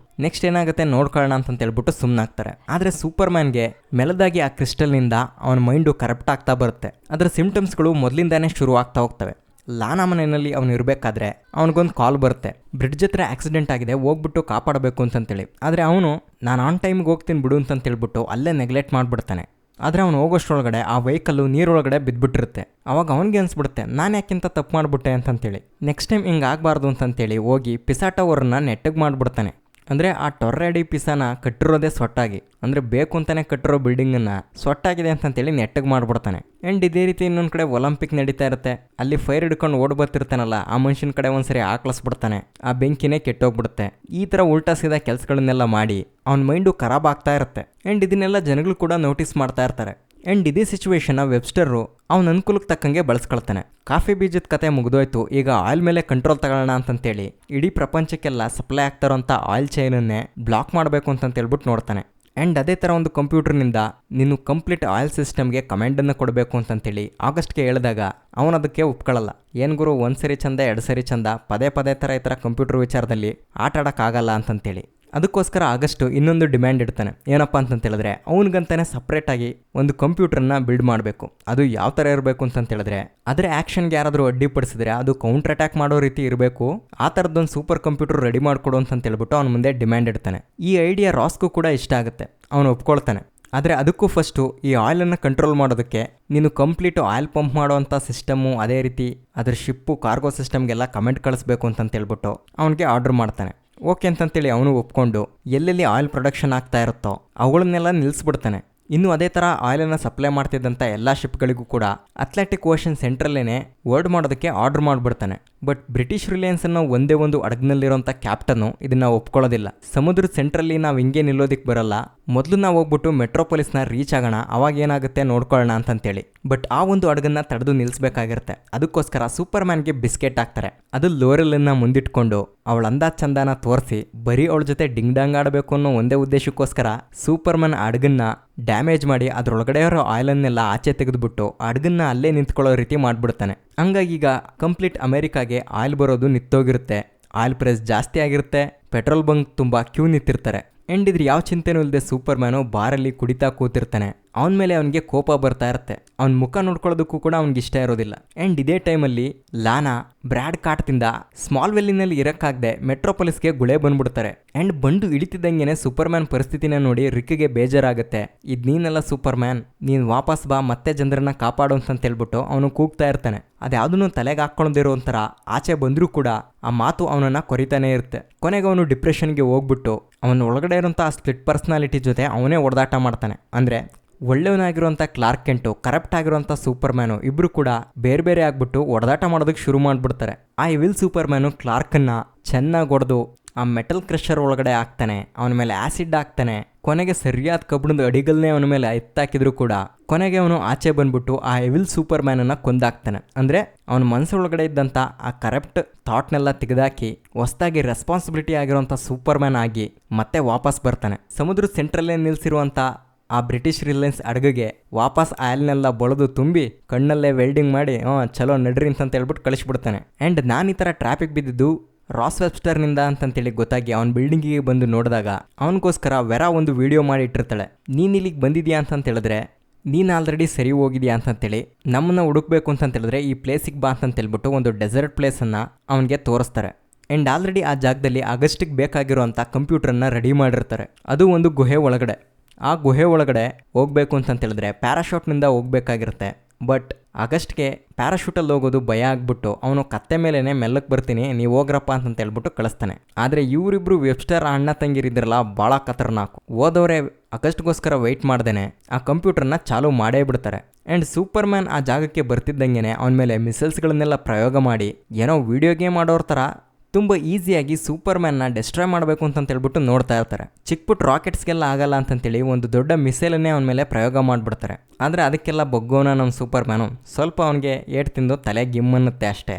ನೆಕ್ಸ್ಟ್ ಏನಾಗುತ್ತೆ ನೋಡ್ಕೊಳ್ಳೋಣ ಅಂತ ಹೇಳ್ಬಿಟ್ಟು ಸುಮ್ಮನಾಗ್ತಾರೆ. ಆದರೆ ಸೂಪರ್ ಮ್ಯಾನ್ಗೆ ಮೆಲದಾಗಿ ಆ ಕ್ರಿಸ್ಟಲ್ನಿಂದ ಅವನ ಮೈಂಡು ಕರಪ್ಟ್ ಆಗ್ತಾ ಬರುತ್ತೆ. ಅದರ ಸಿಂಪ್ಟಮ್ಸ್ಗಳು ಮೊದಲಿಂದಾನೇ ಶುರು ಆಗ್ತಾ ಹೋಗ್ತವೆ. ಲಾನಾ ಮನೆಯಲ್ಲಿ ಅವನು ಇರಬೇಕಾದ್ರೆ ಅವನಿಗೊಂದು ಕಾಲ್ ಬರುತ್ತೆ, ಬ್ರಿಡ್ಜ್ ಹತ್ರ ಆಕ್ಸಿಡೆಂಟ್ ಆಗಿದೆ, ಹೋಗ್ಬಿಟ್ಟು ಕಾಪಾಡಬೇಕು ಅಂತಂತೇಳಿ. ಆದರೆ ಅವನು ನಾನು ಆನ್ ಟೈಮ್ಗೆ ಹೋಗ್ತೀನಿ ಬಿಡು ಅಂತಂತೇಳ್ಬಿಟ್ಟು ಅಲ್ಲೇ ನೆಗ್ಲೆಕ್ಟ್ ಮಾಡಿಬಿಡ್ತಾನೆ. ಆದರೆ ಅವನು ಹೋಗೋಷ್ಟರೊಳಗಡೆ ಆ ವೆಹಿಕಲ್ಲು ನೀರೊಳಗಡೆ ಬಿದ್ದುಬಿಟ್ಟಿರುತ್ತೆ. ಅವಾಗ ಅವನಿಗೆ ಅನಿಸ್ಬಿಡುತ್ತೆ, ನಾನು ಯಾಕಿಂತ ತಪ್ಪು ಮಾಡಿಬಿಟ್ಟೆ ಅಂತಂತೇಳಿ. ನೆಕ್ಸ್ಟ್ ಟೈಮ್ ಹಿಂಗೆ ಆಗಬಾರ್ದು ಅಂತಂತೇಳಿ ಹೋಗಿ ಪಿಸಾಟವರನ್ನ ನೆಟ್ಟಗೆ ಮಾಡಿಬಿಡ್ತಾನೆ. ಅಂದರೆ ಆ ಟೊರ್ರೆಡಿ ಪಿಸಾನ ಕಟ್ಟಿರೋದೇ ಸೊಟ್ಟಾಗಿ, ಅಂದರೆ ಬೇಕು ಅಂತಲೇ ಕಟ್ಟಿರೋ ಬಿಲ್ಡಿಂಗನ್ನು ಸೊಟ್ಟಾಗಿದೆ ಅಂತಂತೇಳಿ ನೆಟ್ಟಗೆ ಮಾಡಿಬಿಡ್ತಾನೆ. ಆ್ಯಂಡ್ ಇದೇ ರೀತಿ ಇನ್ನೊಂದು ಕಡೆ ಒಲಿಂಪಿಕ್ ನಡೀತಾ ಇರುತ್ತೆ. ಅಲ್ಲಿ ಫೈರ್ ಹಿಡ್ಕೊಂಡು ಓಡಿ ಬರ್ತಿರ್ತಾನಲ್ಲ, ಆ ಮನುಷ್ಯನ ಕಡೆ ಒಂದ್ಸರಿ ಆಕ್ಳಿಸ್ಬಿಡ್ತಾನೆ. ಆ ಬೆಂಕಿನೇ ಕೆಟ್ಟೋಗ್ಬಿಡುತ್ತೆ. ಈ ಥರ ಉಲ್ಟಾ ಸೀದಾ ಕೆಲಸಗಳನ್ನೆಲ್ಲ ಮಾಡಿ ಅವನ ಮೈಂಡು ಖರಾಬ್ ಆಗ್ತಾ ಇರುತ್ತೆ. ಆ್ಯಂಡ್ ಇದನ್ನೆಲ್ಲ ಜನಗಳು ಕೂಡ ನೋಟಿಸ್ ಮಾಡ್ತಾ ಇರ್ತಾರೆ. ಆ್ಯಂಡ್ ಇದೇ ಸಿಚುವೇಶನ್ನ ವೆಬ್ಸ್ಟರು ಅವನ ಅನುಕೂಲಕ್ಕೆ ತಕ್ಕಂಗೆ ಬಳಸ್ಕೊಳ್ತಾನೆ. ಕಾಫಿ ಬೀಜದ ಕತೆ ಮುಗಿದೋಯ್ತು, ಈಗ ಆಯಿಲ್ ಮೇಲೆ ಕಂಟ್ರೋಲ್ ತಗೊಳ್ಳೋಣ ಅಂತಂತೇಳಿ ಇಡೀ ಪ್ರಪಂಚಕ್ಕೆಲ್ಲ ಸಪ್ಲೈ ಆಗ್ತಾರೋಂಥ ಆಯಿಲ್ ಚೈನನ್ನೇ ಬ್ಲಾಕ್ ಮಾಡಬೇಕು ಅಂತಂತೇಳ್ಬಿಟ್ಟು ನೋಡ್ತಾನೆ. ಆ್ಯಂಡ್ ಅದೇ ಥರ ಒಂದು ಕಂಪ್ಯೂಟರ್ನಿಂದ ನೀನು ಕಂಪ್ಲೀಟ್ ಆಯಿಲ್ ಸಿಸ್ಟಮ್ಗೆ ಕಮೆಂಡನ್ನು ಕೊಡಬೇಕು ಅಂತಂತೇಳಿ ಆಗಸ್ಟ್ಗೆ ಹೇಳಿದಾಗ ಅವನು ಅದಕ್ಕೆ ಒಪ್ಕೊಳ್ಳಲ್ಲ. ಏನು ಗುರು, ಒಂದು ಸರಿ ಚಂದ ಎರಡು ಸರಿ ಚಂದ, ಪದೇ ಪದೇ ಥರ ಈ ಥರ ಕಂಪ್ಯೂಟರ್ ವಿಚಾರದಲ್ಲಿ ಆಟ ಆಡೋಕ್ಕಾಗಲ್ಲ ಅಂತಂತೇಳಿ. ಅದಕ್ಕೋಸ್ಕರ ಆಗಸ್ಟ್ ಇನ್ನೊಂದು ಡಿಮ್ಯಾಂಡ್ ಇಡ್ತಾನೆ. ಏನಪ್ಪ ಅಂತಂತೇಳಿದ್ರೆ ಅವನಿಗಂತಾನೆ ಸಪ್ರೇಟಾಗಿ ಒಂದು ಕಂಪ್ಯೂಟರ್ನ ಬಿಲ್ಡ್ ಮಾಡಬೇಕು. ಅದು ಯಾವ ಥರ ಇರಬೇಕು ಅಂತಂತೇಳಿದ್ರೆ ಅದರ ಆ್ಯಕ್ಷನ್ಗೆ ಯಾರಾದರೂ ಅಡ್ಡಿಪಡಿಸಿದ್ರೆ ಅದು ಕೌಂಟರ್ ಅಟ್ಯಾಕ್ ಮಾಡೋ ರೀತಿ ಇರಬೇಕು. ಆ ಥರದ್ದೊಂದು ಸೂಪರ್ ಕಂಪ್ಯೂಟರ್ ರೆಡಿ ಮಾಡಿಕೊಡು ಅಂತಂತೇಳ್ಬಿಟ್ಟು ಅವನ ಮುಂದೆ ಡಿಮ್ಯಾಂಡ್ ಇಡ್ತಾನೆ. ಈ ಐಡಿಯಾ ರಾಸ್ಗೂ ಕೂಡ ಇಷ್ಟ ಆಗುತ್ತೆ, ಅವನು ಒಪ್ಕೊಳ್ತಾನೆ. ಆದರೆ ಅದಕ್ಕೂ ಫಸ್ಟು ಈ ಆಯಿಲನ್ನು ಕಂಟ್ರೋಲ್ ಮಾಡೋದಕ್ಕೆ ನೀನು ಕಂಪ್ಲೀಟು ಆಯಿಲ್ ಪಂಪ್ ಮಾಡೋವಂಥ ಸಿಸ್ಟಮು, ಅದೇ ರೀತಿ ಅದರ ಶಿಪ್ಪು ಕಾರ್ಗೋ ಸಿಸ್ಟಮ್ಗೆಲ್ಲ ಕಮೆಂಟ್ ಕಳಿಸ್ಬೇಕು ಅಂತಂತೇಳ್ಬಿಟ್ಟು ಅವನಿಗೆ ಆರ್ಡ್ರ್ ಮಾಡ್ತಾನೆ. ಓಕೆ ಅಂತಂತೇಳಿ ಅವನು ಒಪ್ಕೊಂಡು ಎಲ್ಲೆಲ್ಲಿ ಆಯಿಲ್ ಪ್ರೊಡಕ್ಷನ್ ಆಗ್ತಾ ಇರುತ್ತೋ ಅವುಗಳನ್ನೆಲ್ಲ ನಿಲ್ಲಿಸ್ಬಿಡ್ತಾನೆ. ಇನ್ನು ಅದೇ ಥರ ಆಯಿಲನ್ನು ಸಪ್ಲೈ ಮಾಡ್ತಿದ್ದಂಥ ಎಲ್ಲ ಶಿಪ್ಗಳಿಗೂ ಕೂಡ ಅಟ್ಲಾಂಟಿಕ್ ಓಷನ್ ಸೆಂಟ್ರಲ್ಲೇನೆ ವರ್ಡ್ ಮಾಡೋದಕ್ಕೆ ಆರ್ಡರ್ ಮಾಡಿಬಿಡ್ತಾನೆ. ಬಟ್ ಬ್ರಿಟಿಷ್ ರಿಲಯನ್ಸ್ ಅನ್ನೋ ಒಂದೇ ಒಂದು ಹಡಗಿನಲ್ಲಿರೋಂಥ ಕ್ಯಾಪ್ಟನು ಇದನ್ನ ಒಪ್ಕೊಳ್ಳೋದಿಲ್ಲ. ಸಮುದ್ರದ ಸೆಂಟ್ರಲ್ಲಿ ನಾವು ಹಿಂಗೆ ನಿಲ್ಲೋದಿಕ್ಕೆ ಬರಲ್ಲ, ಮೊದಲು ನಾವು ಹೋಗ್ಬಿಟ್ಟು ಮೆಟ್ರೋಪೊಲಿಸ್ನ ರೀಚ್ ಆಗೋಣ, ಅವಾಗ ಏನಾಗುತ್ತೆ ನೋಡ್ಕೊಳ್ಳೋಣ ಅಂತಂತೇಳಿ. ಬಟ್ ಆ ಒಂದು ಹಡಗನ್ನ ತಡೆದು ನಿಲ್ಲಿಸಬೇಕಾಗಿರುತ್ತೆ. ಅದಕ್ಕೋಸ್ಕರ ಸೂಪರ್ ಮ್ಯಾನ್ಗೆ ಬಿಸ್ಕೆಟ್ ಹಾಕ್ತಾರೆ. ಅದು ಲೋರೆಲನ್ನ ಮುಂದಿಟ್ಕೊಂಡು ಅವಳ ಅಂದಾಜ್ ಚಂದಾನ ತೋರಿಸಿ ಬರೀ ಅವಳ ಜೊತೆ ಡಿಂಗ್ ಡಾಂಗ್ ಆಡಬೇಕು ಅನ್ನೋ ಒಂದೇ ಉದ್ದೇಶಕ್ಕೋಸ್ಕರ ಸೂಪರ್ ಮ್ಯಾನ್ ಹಡಗನ್ನ ಡ್ಯಾಮೇಜ್ ಮಾಡಿ ಅದರೊಳಗಡೆ ಇರೋ ಆಯಿಲನ್ನೆಲ್ಲ ಆಚೆ ತೆಗೆದುಬಿಟ್ಟು ಹಡಗನ್ನ ಅಲ್ಲೇ ನಿಂತ್ಕೊಳ್ಳೋ ರೀತಿ ಮಾಡಿಬಿಡ್ತಾನೆ. ಹಂಗಾಗಿ ಈಗ ಕಂಪ್ಲೀಟ್ ಅಮೆರಿಕಾಗೆ ಆಯಿಲ್ ಬರೋದು ನಿಂತೋಗಿರುತ್ತೆ. ಆಯಿಲ್ ಪ್ರೈಸ್ ಜಾಸ್ತಿ ಆಗಿರುತ್ತೆ. ಪೆಟ್ರೋಲ್ ಬಂಕ್ ತುಂಬ ಕ್ಯೂ ನಿಂತಿರ್ತಾರೆ. ಆ್ಯಂಡ್ ಇದ್ರ ಯಾವ ಚಿಂತೆನೂ ಇಲ್ಲದೆ ಸೂಪರ್ ಮ್ಯಾನು ಬಾರಲ್ಲಿ ಕುಡಿತಾ ಕೂತಿರ್ತಾನೆ. ಅವನ ಮೇಲೆ ಅವನಿಗೆ ಕೋಪ ಬರ್ತಾ ಇರುತ್ತೆ. ಅವನ ಮುಖ ನೋಡ್ಕೊಳ್ಳೋದಕ್ಕೂ ಕೂಡ ಅವ್ನಿಗೆ ಇಷ್ಟ ಇರೋದಿಲ್ಲ. ಆ್ಯಂಡ್ ಇದೇ ಟೈಮಲ್ಲಿ ಲಾನಾ ಬ್ರ್ಯಾಡ್ ಕಾಟ್ದಿಂದ ಸ್ಮಾಲ್ ವೆಲ್ಲಿನಲ್ಲಿ ಇರೋಕ್ಕಾಗದೆ ಮೆಟ್ರೋಪೊಲಿಸ್ಗೆ ಗುಳೆ ಬಂದ್ಬಿಡ್ತಾರೆ. ಆ್ಯಂಡ್ ಬಂದು ಇಳಿತಿದ್ದಂಗೆನೆ ಸೂಪರ್ ಮ್ಯಾನ್ ಪರಿಸ್ಥಿತಿನ ನೋಡಿ ರಿಕ್ಗೆ ಬೇಜಾರಾಗುತ್ತೆ. ಇದು ನೀನೆಲ್ಲ ಸೂಪರ್ ಮ್ಯಾನ್, ನೀನು ವಾಪಸ್ ಬಾ, ಮತ್ತೆ ಜನರನ್ನ ಕಾಪಾಡು ಅಂತಂತೇಳ್ಬಿಟ್ಟು ಅವನು ಕೂಗ್ತಾ ಇರ್ತಾನೆ. ಅದ್ಯಾವುದನ್ನು ತಲೆಗೆ ಹಾಕ್ಕೊಂಡಿರೋ ಒಂಥರ ಆಚೆ ಬಂದರೂ ಕೂಡ ಆ ಮಾತು ಅವನನ್ನು ಕೊರಿತಾನೆ ಇರುತ್ತೆ. ಕೊನೆಗೆ ಅವನು ಡಿಪ್ರೆಷನ್ಗೆ ಹೋಗ್ಬಿಟ್ಟು ಅವನ ಒಳಗಡೆ ಇರೋಂಥ ಸ್ಪ್ಲಿಟ್ ಪರ್ಸ್ನಾಲಿಟಿ ಜೊತೆ ಅವನೇ ಹೊಡೆದಾಟ ಮಾಡ್ತಾನೆ. ಅಂದರೆ ಒಳ್ಳೆಯವನಾಗಿರುವಂಥ ಕ್ಲಾರ್ಕ್ ಕೆಂಟು, ಕರಪ್ಟ್ ಆಗಿರುವಂಥ ಸೂಪರ್ ಮ್ಯಾನು ಇಬ್ಬರು ಕೂಡ ಬೇರೆ ಬೇರೆ ಆಗ್ಬಿಟ್ಟು ಹೊಡೆದಾಟ ಮಾಡೋದಕ್ಕೆ ಶುರು ಮಾಡಿಬಿಡ್ತಾರೆ. ಆ ವಿಲ್ ಸೂಪರ್ ಮ್ಯಾನು ಕ್ಲಾರ್ಕನ್ನು ಚೆನ್ನಾಗಿ ಹೊಡೆದು ಆ ಮೆಟಲ್ ಕ್ರಷರ್ ಒಳಗಡೆ ಹಾಕ್ತಾನೆ, ಅವನ ಮೇಲೆ ಆಸಿಡ್ ಹಾಕ್ತಾನೆ. ಕೊನೆಗೆ ಸರಿಯಾದ ಕಬ್ಬಿಣದ ಅಡಿಗಲ್ನೇ ಅವನ ಮೇಲೆ ಎತ್ತಾಕಿದ್ರು ಕೂಡ ಕೊನೆಗೆ ಅವನು ಆಚೆ ಬಂದ್ಬಿಟ್ಟು ಆ ಎವಿಲ್ ಸೂಪರ್ ಮ್ಯಾನ್ ಅನ್ನ ಕೊಂದಾಕ್ತಾನೆ. ಅಂದ್ರೆ ಅವನ ಮನಸ್ಸೊಳಗಡೆ ಇದ್ದಂತ ಆ ಕರಪ್ಟ್ ಥಾಟ್ನೆಲ್ಲ ತೆಗೆದಾಕಿ ಹೊಸದಾಗಿ ರೆಸ್ಪಾನ್ಸಿಬಿಲಿಟಿ ಆಗಿರುವಂತ ಸೂಪರ್ ಮ್ಯಾನ್ ಆಗಿ ಮತ್ತೆ ವಾಪಸ್ ಬರ್ತಾನೆ. ಸಮುದ್ರ ಸೆಂಟ್ರಲ್ಲೇ ನಿಲ್ಸಿರುವಂತ ಆ ಬ್ರಿಟಿಷ್ ರಿಲಯನ್ಸ್ ಅಡಗಿಗೆ ವಾಪಸ್ ಆಯಿಲ್ನೆಲ್ಲ ಬೊಳೆದು ತುಂಬಿ ಕಣ್ಣಲ್ಲೇ ವೆಲ್ಡಿಂಗ್ ಮಾಡಿ ಚಲೋ ನಡ್ರಿ ಅಂತ ಹೇಳ್ಬಿಟ್ಟು ಕಳಿಸ್ಬಿಡ್ತಾನೆ. ಆ್ಯಂಡ್ ನಾನು ಈ ಥರ ಟ್ರಾಫಿಕ್ ಬಿದ್ದಿದ್ದು ರಾಸ್ ವೆಬ್ಸ್ಟರ್ನಿಂದ ಅಂತಂತೇಳಿ ಗೊತ್ತಾಗಿ ಅವ್ನ ಬಿಲ್ಡಿಂಗಿಗೆ ಬಂದು ನೋಡಿದಾಗ ಅವನಿಗೋಸ್ಕರ ವೆರಾ ಒಂದು ವಿಡಿಯೋ ಮಾಡಿ ಇಟ್ಟಿರ್ತಾಳೆ. ನೀನು ಇಲ್ಲಿಗೆ ಬಂದಿದ್ಯಾ ಅಂತ ಹೇಳಿದ್ರೆ ನೀನು ಆಲ್ರೆಡಿ ಸರಿ ಹೋಗಿದ್ಯಾ ಅಂತಂತೇಳಿ ನಮ್ಮನ್ನ ಹುಡುಕ್ಬೇಕು ಅಂತಂತೇಳಿದ್ರೆ ಈ ಪ್ಲೇಸಿಗೆ ಬಾ ಅಂತಂತೇಳ್ಬಿಟ್ಟು ಒಂದು ಡೆಸರ್ಟ್ ಪ್ಲೇಸನ್ನು ಅವನಿಗೆ ತೋರಿಸ್ತಾರೆ. ಆ್ಯಂಡ್ ಆಲ್ರೆಡಿ ಆ ಜಾಗದಲ್ಲಿ ಆಗಸ್ಟಿಗೆ ಬೇಕಾಗಿರುವಂಥ ಕಂಪ್ಯೂಟರನ್ನು ರೆಡಿ ಮಾಡಿರ್ತಾರೆ. ಅದು ಒಂದು ಗುಹೆ ಒಳಗಡೆ. ಆ ಗುಹೆ ಒಳಗಡೆ ಹೋಗ್ಬೇಕು ಅಂತಂತೇಳಿದ್ರೆ ಪ್ಯಾರಾಶೂಟ್ನಿಂದ ಹೋಗ್ಬೇಕಾಗಿರುತ್ತೆ. ಬಟ್ ಆಗಸ್ಟ್ಗೆ ಪ್ಯಾರಾಶೂಟಲ್ಲಿ ಹೋಗೋದು ಭಯ ಆಗ್ಬಿಟ್ಟು ಅವನು ಕತ್ತೆ ಮೇಲೇ ಮೆಲ್ಲಕ್ಕೆ ಬರ್ತೀನಿ ನೀವು ಹೋಗ್ರಪ್ಪ ಅಂತ ಹೇಳ್ಬಿಟ್ಟು ಕಳಿಸ್ತಾನೆ. ಆದರೆ ಇವರಿಬ್ರು ವೆಬ್ಸ್ಟರ್ ಅಣ್ಣ ತಂಗಿರಿದ್ರಲ್ಲ ಭಾಳ ಖತರ್ನಾಕು. ಹೋದವರೇ ಆಗಸ್ಟ್ಗೋಸ್ಕರ ವೆಯ್ಟ್ ಮಾಡ್ದೇನೆ ಆ ಕಂಪ್ಯೂಟರ್ನ ಚಾಲೂ ಮಾಡೇ ಬಿಡ್ತಾರೆ. ಆ್ಯಂಡ್ ಸೂಪರ್ ಮ್ಯಾನ್ ಆ ಜಾಗಕ್ಕೆ ಬರ್ತಿದ್ದಂಗೆ ಅವನ ಮೇಲೆ ಮಿಸೈಲ್ಸ್ಗಳನ್ನೆಲ್ಲ ಪ್ರಯೋಗ ಮಾಡಿ ಏನೋ ವಿಡಿಯೋ ಗೇಮ್ ಆಡೋರ ಥರ ತುಂಬ ಈಸಿಯಾಗಿ ಸೂಪರ್ ಮ್ಯಾನ್ನ ಡೆಸ್ಟ್ರಾಯ್ ಮಾಡಬೇಕು ಅಂತಂತೇಳ್ಬಿಟ್ಟು ನೋಡ್ತಾ ಇರ್ತಾರೆ. ಚಿಕ್ಕಪುಟ್ಟ ರಾಕೆಟ್ಸ್ಗೆಲ್ಲ ಆಗಲ್ಲ ಅಂತಂತೇಳಿ ಒಂದು ದೊಡ್ಡ ಮಿಸೈಲನ್ನೇ ಅವನ ಮೇಲೆ ಪ್ರಯೋಗ ಮಾಡಿಬಿಡ್ತಾರೆ. ಆದರೆ ಅದಕ್ಕೆಲ್ಲ ಬಗ್ಗೋನ ನಮ್ಮ ಸೂಪರ್ ಮ್ಯಾನು ಸ್ವಲ್ಪ ಅವನಿಗೆ ಏಟ್ ತಿಂದು ತಲೆ ಗಿಮ್ಮನ್ನುತ್ತೆ ಅಷ್ಟೇ.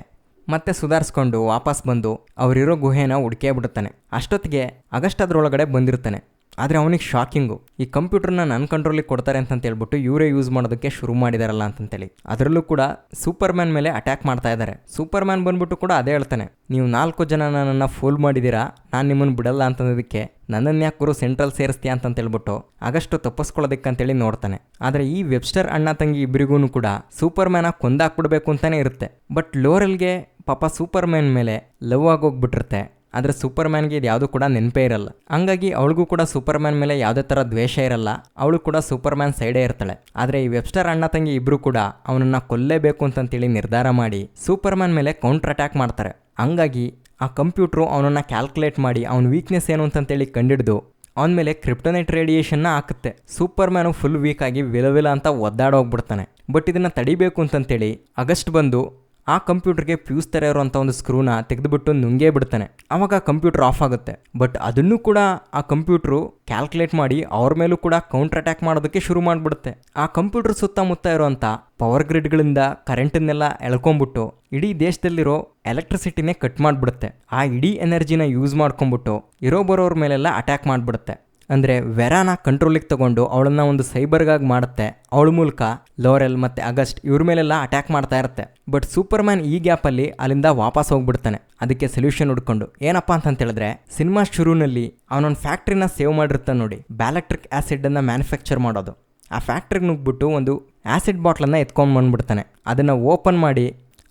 ಮತ್ತೆ ಸುಧಾರಿಸ್ಕೊಂಡು ವಾಪಸ್ ಬಂದು ಅವರಿರೋ ಗುಹೆನ ಹುಡ್ಕೇ ಬಿಡುತ್ತಾನೆ. ಅಷ್ಟೊತ್ತಿಗೆ ಆಗಸ್ಟ್ ಅದರೊಳಗಡೆ ಬಂದಿರ್ತಾನೆ. ಆದರೆ ಅವನಿಗೆ ಶಾಕಿಂಗು, ಈ ಕಂಪ್ಯೂಟರ್ನ ನನ್ನ ಕಂಟ್ರೋಲಿಗೆ ಕೊಡ್ತಾರೆ ಅಂತಂತೇಳ್ಬಿಟ್ಟು ಇವರೇ ಯೂಸ್ ಮಾಡೋದಕ್ಕೆ ಶುರು ಮಾಡಿದಾರಲ್ಲ ಅಂತಂತೇಳಿ. ಅದರಲ್ಲೂ ಕೂಡ ಸೂಪರ್ ಮ್ಯಾನ್ ಮೇಲೆ ಅಟ್ಯಾಕ್ ಮಾಡ್ತಾ ಇದ್ದಾರೆ. ಸೂಪರ್ ಮ್ಯಾನ್ ಬಂದ್ಬಿಟ್ಟು ಕೂಡ ಅದೇ ಹೇಳ್ತಾನೆ, ನೀವು 4 ಜನ ನನ್ನನ್ನು ಫೂಲ್ ಮಾಡಿದ್ದೀರಾ, ನಾನು ನಿಮ್ಮನ್ನು ಬಿಡಲ್ಲ ಅಂತಂದದಕ್ಕೆ ನನ್ನನ್ನು ಯಾಕೂರು ಸೆಂಟ್ರಲ್ ಸೇರಿಸ್ತೀಯಾ ಅಂತಂತೇಳ್ಬಿಟ್ಟು ಆಗಷ್ಟು ತಪ್ಪಿಸ್ಕೊಳ್ಳೋದಕ್ಕಂತೇಳಿ ನೋಡ್ತಾನೆ. ಆದರೆ ಈ ವೆಬ್ಸ್ಟರ್ ಅಣ್ಣ ತಂಗಿ ಇಬ್ಬರಿಗೂ ಕೂಡ ಸೂಪರ್ ಮ್ಯಾನ ಕೊಂದಾಕ್ಬಿಡ್ಬೇಕು ಅಂತಲೇ ಇರುತ್ತೆ. ಬಟ್ ಲೋರೆಲ್ಗೆ ಪಾಪ ಸೂಪರ್ ಮ್ಯಾನ್ ಮೇಲೆ ಲವ್ ಆಗೋಗ್ಬಿಟ್ಟಿರುತ್ತೆ. ಆದರೆ ಸೂಪರ್ ಮ್ಯಾನ್ಗೆ ಇದು ಯಾವುದೂ ಕೂಡ ನೆನಪೇ ಇರಲ್ಲ. ಹಂಗಾಗಿ ಅವಳಿಗೂ ಕೂಡ ಸೂಪರ್ ಮ್ಯಾನ್ ಮೇಲೆ ಯಾವುದೇ ಥರ ದ್ವೇಷ ಇರಲ್ಲ. ಅವಳು ಕೂಡ ಸೂಪರ್ ಮ್ಯಾನ್ ಸೈಡೇ ಇರ್ತಾಳೆ. ಆದರೆ ಈ ವೆಬ್ಸ್ಟರ್ ಅಣ್ಣ ತಂಗಿ ಇಬ್ಬರು ಕೂಡ ಅವನನ್ನು ಕೊಲ್ಲೇಬೇಕು ಅಂತಂತೇಳಿ ನಿರ್ಧಾರ ಮಾಡಿ ಸೂಪರ್ ಮ್ಯಾನ್ ಮೇಲೆ ಕೌಂಟರ್ ಅಟ್ಯಾಕ್ ಮಾಡ್ತಾರೆ. ಹಂಗಾಗಿ ಆ ಕಂಪ್ಯೂಟ್ರು ಅವನನ್ನು ಕ್ಯಾಲ್ಕುಲೇಟ್ ಮಾಡಿ ಅವನ ವೀಕ್ನೆಸ್ ಏನು ಅಂತಂತೇಳಿ ಕಂಡಿಡ್ದು ಅವನ ಮೇಲೆ ಕ್ರಿಪ್ಟೋನೈಟ್ ರೇಡಿಯೇಷನ್ನ ಹಾಕುತ್ತೆ. ಸೂಪರ್ ಮ್ಯಾನು ಫುಲ್ ವೀಕ್ ಆಗಿ ವಿಲವಿಲ ಅಂತ ಒದ್ದಾಡೋಗ್ಬಿಡ್ತಾನೆ. ಬಟ್ ಇದನ್ನು ತಡಿಬೇಕು ಅಂತಂತೇಳಿ ಆಗಸ್ಟ್ ಬಂದು ಆ ಕಂಪ್ಯೂಟರ್ಗೆ ಫ್ಯೂಸ್ ಥರ ಇರುವಂಥ ಒಂದು ಸ್ಕ್ರೂನ ತೆಗೆದುಬಿಟ್ಟು ನುಂಗೇ ಬಿಡ್ತಾನೆ. ಆವಾಗ ಕಂಪ್ಯೂಟರ್ ಆಫ್ ಆಗುತ್ತೆ. ಬಟ್ ಅದನ್ನು ಕೂಡ ಆ ಕಂಪ್ಯೂಟ್ರು ಕ್ಯಾಲ್ಕುಲೇಟ್ ಮಾಡಿ ಅವ್ರ ಮೇಲೂ ಕೂಡ ಕೌಂಟರ್ ಅಟ್ಯಾಕ್ ಮಾಡೋದಕ್ಕೆ ಶುರು ಮಾಡಿಬಿಡುತ್ತೆ. ಆ ಕಂಪ್ಯೂಟರ್ ಸುತ್ತಮುತ್ತ ಇರುವಂಥ ಪವರ್ ಗ್ರಿಡ್ಗಳಿಂದ ಕರೆಂಟನ್ನೆಲ್ಲ ಎಳ್ಕೊಂಬಿಟ್ಟು ಇಡೀ ದೇಶದಲ್ಲಿರೋ ಎಲೆಕ್ಟ್ರಿಸಿಟಿನೇ ಕಟ್ ಮಾಡಿಬಿಡುತ್ತೆ. ಆ ಇಡೀ ಎನರ್ಜಿನ ಯೂಸ್ ಮಾಡ್ಕೊಂಬಿಟ್ಟು ಇರೋ ಬರೋರ ಮೇಲೆಲ್ಲ ಅಟ್ಯಾಕ್ ಮಾಡಿಬಿಡುತ್ತೆ. ಅಂದರೆ ವೆರಾನ ಕಂಟ್ರೋಲಿಗೆ ತಗೊಂಡು ಅವಳನ್ನ ಒಂದು ಸೈಬರ್ಗಾಗಿ ಮಾಡುತ್ತೆ. ಅವಳ ಮೂಲಕ ಲೋರೆಲ್ ಮತ್ತು ಆಗಸ್ಟ್ ಇವ್ರ ಮೇಲೆಲ್ಲ ಅಟ್ಯಾಕ್ ಮಾಡ್ತಾ ಇರುತ್ತೆ. ಬಟ್ ಸೂಪರ್ ಮ್ಯಾನ್ ಈ ಗ್ಯಾಪಲ್ಲಿ ಅಲ್ಲಿಂದ ವಾಪಸ್ ಹೋಗ್ಬಿಡ್ತಾನೆ. ಅದಕ್ಕೆ ಸೊಲ್ಯೂಷನ್ ಹುಡ್ಕೊಂಡು ಏನಪ್ಪ ಅಂತ ಹೇಳಿದ್ರೆ ಸಿನಿಮಾ ಶುರುನಲ್ಲಿ ಅವನೊಂದು ಫ್ಯಾಕ್ಟ್ರಿನ ಸೇವ್ ಮಾಡಿರ್ತಾನೆ ನೋಡಿ, ಬ್ಯಾಲೆಕ್ಟ್ರಿಕ್ ಆ್ಯಸಿಡನ್ನು ಮ್ಯಾನುಫ್ಯಾಕ್ಚರ್ ಮಾಡೋದು. ಆ ಫ್ಯಾಕ್ಟ್ರಿಗೆ ನುಗ್ಬಿಟ್ಟು ಒಂದು ಆ್ಯಸಿಡ್ ಬಾಟ್ಲನ್ನು ಎತ್ಕೊಂಡು ಬಂದ್ಬಿಡ್ತಾನೆ. ಅದನ್ನು ಓಪನ್ ಮಾಡಿ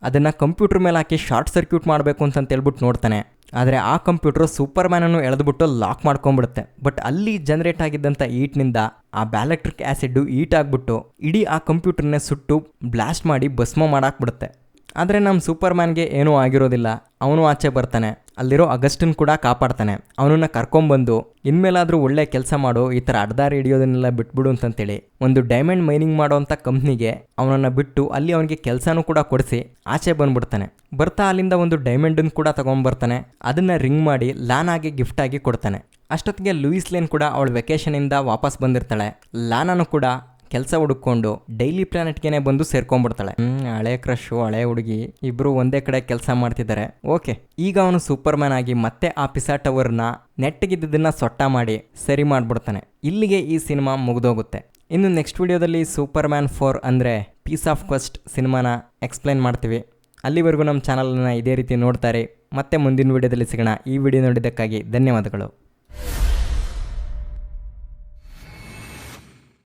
ಅದನ್ನು ಕಂಪ್ಯೂಟರ್ ಮೇಲೆ ಹಾಕಿ ಶಾರ್ಟ್ ಸರ್ಕ್ಯೂಟ್ ಮಾಡಬೇಕು ಅಂತಂತೇಳ್ಬಿಟ್ಟು ನೋಡ್ತಾನೆ. ಆದರೆ ಆ ಕಂಪ್ಯೂಟರ್ ಸೂಪರ್ ಮ್ಯಾನನ್ನು ಎಳೆದುಬಿಟ್ಟು ಲಾಕ್ ಮಾಡ್ಕೊಂಡ್ಬಿಡುತ್ತೆ. ಬಟ್ ಅಲ್ಲಿ ಜನರೇಟ್ ಆಗಿದ್ದಂಥ ಈಟ್ನಿಂದ ಆ ಬ್ಯಾಲೆಕ್ಟ್ರಿಕ್ ಆ್ಯಸಿಡ್ ಈಟ್ ಆಗಿಬಿಟ್ಟು ಇಡೀ ಆ ಕಂಪ್ಯೂಟರ್ನೇ ಸುಟ್ಟು ಬ್ಲಾಸ್ಟ್ ಮಾಡಿ ಭಸ್ಮ ಮಾಡಾಕ್ಬಿಡುತ್ತೆ. ಆದರೆ ನಮ್ಮ ಸೂಪರ್ ಮ್ಯಾನ್ಗೆ ಏನೂ ಆಗಿರೋದಿಲ್ಲ. ಅವನು ಆಚೆ ಬರ್ತಾನೆ, ಅಲ್ಲಿರೋ ಆಗಸ್ಟನ್ ಕೂಡ ಕಾಪಾಡ್ತಾನೆ. ಅವನನ್ನು ಕರ್ಕೊಂಬಂದು ಇನ್ಮೇಲಾದರೂ ಒಳ್ಳೆ ಕೆಲಸ ಮಾಡು, ಈ ಥರ ಅಡ್ದಾರಿ ಹಿಡಿಯೋದನ್ನೆಲ್ಲ ಬಿಟ್ಬಿಡು ಅಂತಂತೇಳಿ ಒಂದು ಡೈಮಂಡ್ ಮೈನಿಂಗ್ ಮಾಡೋವಂಥ ಕಂಪ್ನಿಗೆ ಅವನನ್ನು ಬಿಟ್ಟು ಅಲ್ಲಿ ಅವನಿಗೆ ಕೆಲಸನೂ ಕೂಡ ಕೊಡಿಸಿ ಆಚೆ ಬಂದ್ಬಿಡ್ತಾನೆ. ಬರ್ತಾ ಅಲ್ಲಿಂದ ಒಂದು ಡೈಮಂಡನ್ನು ಕೂಡ ತೊಗೊಂಡ್ಬರ್ತಾನೆ. ಅದನ್ನು ರಿಂಗ್ ಮಾಡಿ ಲಾನಾಗೆ ಗಿಫ್ಟ್ ಆಗಿ ಕೊಡ್ತಾನೆ. ಅಷ್ಟೊತ್ತಿಗೆ ಲೂಯಿಸ್ ಲೇನ್ ಕೂಡ ಅವಳ ವೆಕೇಷನಿಂದ ವಾಪಸ್ ಬಂದಿರ್ತಾಳೆ. ಲಾನಾನು ಕೂಡ ಕೆಲಸ ಹುಡುಕೊಂಡು ಡೈಲಿ ಪ್ಲಾನೆಟ್ಗೆ ಬಂದು ಸೇರ್ಕೊಂಡ್ಬಿಡ್ತಾಳೆ. ಹಳೆ ಕ್ರಶು ಹಳೆ ಹುಡುಗಿ ಇಬ್ರು ಒಂದೇ ಕಡೆ ಕೆಲಸ ಮಾಡ್ತಿದ್ದಾರೆ. ಓಕೆ, ಈಗ ಅವನು ಸೂಪರ್ ಮ್ಯಾನ್ ಆಗಿ ಮತ್ತೆ ಆ ಪಿಸಾ ಟವರ್ನ ನೆಟ್ಟಗಿದ್ದದನ್ನ ಸೊಟ್ಟ ಮಾಡಿ ಸರಿ ಮಾಡ್ಬಿಡ್ತಾನೆ. ಇಲ್ಲಿಗೆ ಈ ಸಿನಿಮಾ ಮುಗಿದೋಗುತ್ತೆ. ಇನ್ನು ನೆಕ್ಸ್ಟ್ ವಿಡಿಯೋದಲ್ಲಿ ಸೂಪರ್ ಮ್ಯಾನ್ 4 ಅಂದರೆ ಪೀಸ್ ಆಫ್ ಕ್ವೆಸ್ಟ್ ಸಿನಿಮಾನ ಎಕ್ಸ್ಪ್ಲೈನ್ ಮಾಡ್ತೀವಿ. ಅಲ್ಲಿವರೆಗೂ ನಮ್ಮ ಚಾನಲನ್ನು ಇದೇ ರೀತಿ ನೋಡ್ತಾರೆ. ಮತ್ತೆ ಮುಂದಿನ ವಿಡಿಯೋದಲ್ಲಿ ಸಿಗೋಣ. ಈ ವಿಡಿಯೋ ನೋಡಿದ್ದಕ್ಕಾಗಿ ಧನ್ಯವಾದಗಳು.